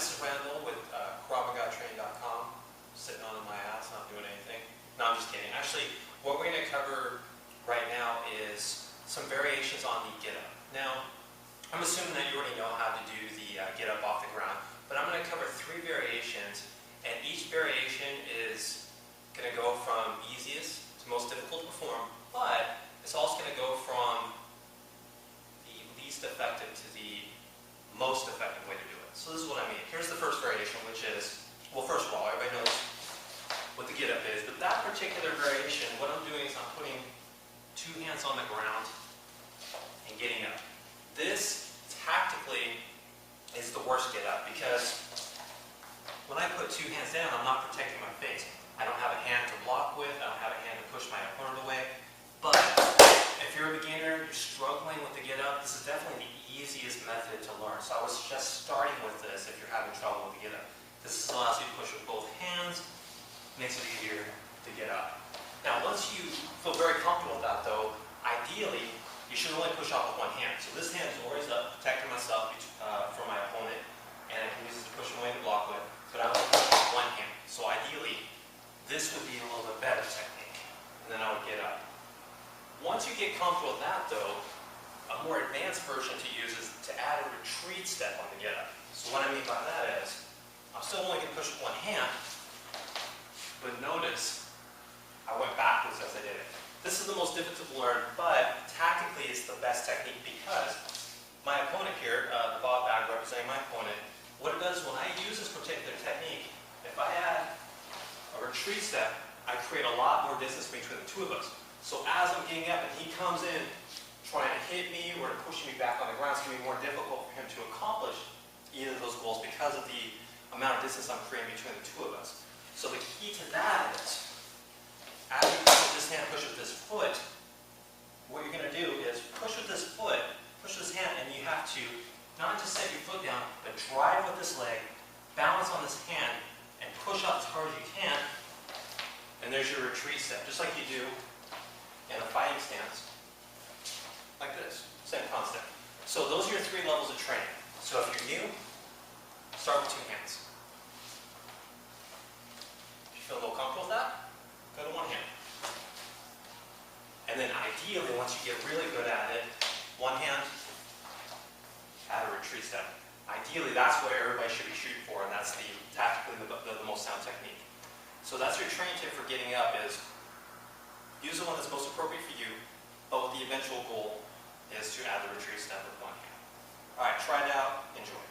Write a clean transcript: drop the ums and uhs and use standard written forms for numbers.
this is Randall with KravMagaTraining.com. Sitting on my ass, not doing anything. No, I'm just kidding. Actually, what we're going to cover right now is some variations on the get up. Now, I'm assuming that you already know how to do the get up off the ground, but I'm going to cover 3 variations, and each variation is going to go from easiest to most difficult to perform, but it's also going to go from the least effective to the most effective way to do it. So this is what I mean. Here's the first variation, which is, well, first of all, everybody knows what the get up is, but that particular variation, what I'm doing is I'm putting 2 hands on the ground and getting up. This, tactically, is the worst get up because when I put 2 hands down, I'm not protecting my face. I don't have a hand to block with, I don't have a hand to push my opponent away. But if you're a beginner, you're struggling with the get up, this is definitely the easiest method to learn. So I was just starting with this if you're having trouble with the get up. This allows you to push with both hands, makes it easier to get up. Now once you feel very comfortable with that though, ideally you should only push off with 1 hand. So this hand is always up, protecting myself from my opponent, and I can use this to push away and block with, but I only push with 1 hand. So ideally, this would be a little bit better technique, and then I would get up. Once you get comfortable with that though, a more advanced version to use is to add a retreat step on the get up. So what I mean by that is, I'm still only going to push with 1 hand, but notice I went backwards as I did it. This is the most difficult to learn, but tactically it's the best technique because my opponent here, the ball bag representing my opponent, what it does when I use this particular technique, if I add a retreat step, I create a lot more distance between the 2 of us. So as I'm getting up and he comes in trying to hit me or pushing me back on the ground, it's going to be more difficult for him to accomplish either of those goals because of the amount of distance I'm creating between the 2 of us. So the key to that is, as you push with this hand, push with this foot, what you're going to do is push with this foot, push this hand, and you have to not just set your foot down, but drive with this leg, balance on this hand, and push up as hard as you can, and there's your retreat step, just like you do in a fighting stance, like this, same concept. So those are your 3 levels of training. So if you're new, start with 2 hands. If you feel a little comfortable with that, go to 1 hand. And then ideally, once you get really good at it, 1 hand, add a retreat step. Ideally, that's what everybody should be shooting for, and that's tactically the most sound technique. So that's your training tip for getting up is, use the one that's most appropriate for you, but the eventual goal is to add the retreat step with 1 hand. Alright, try it out, enjoy.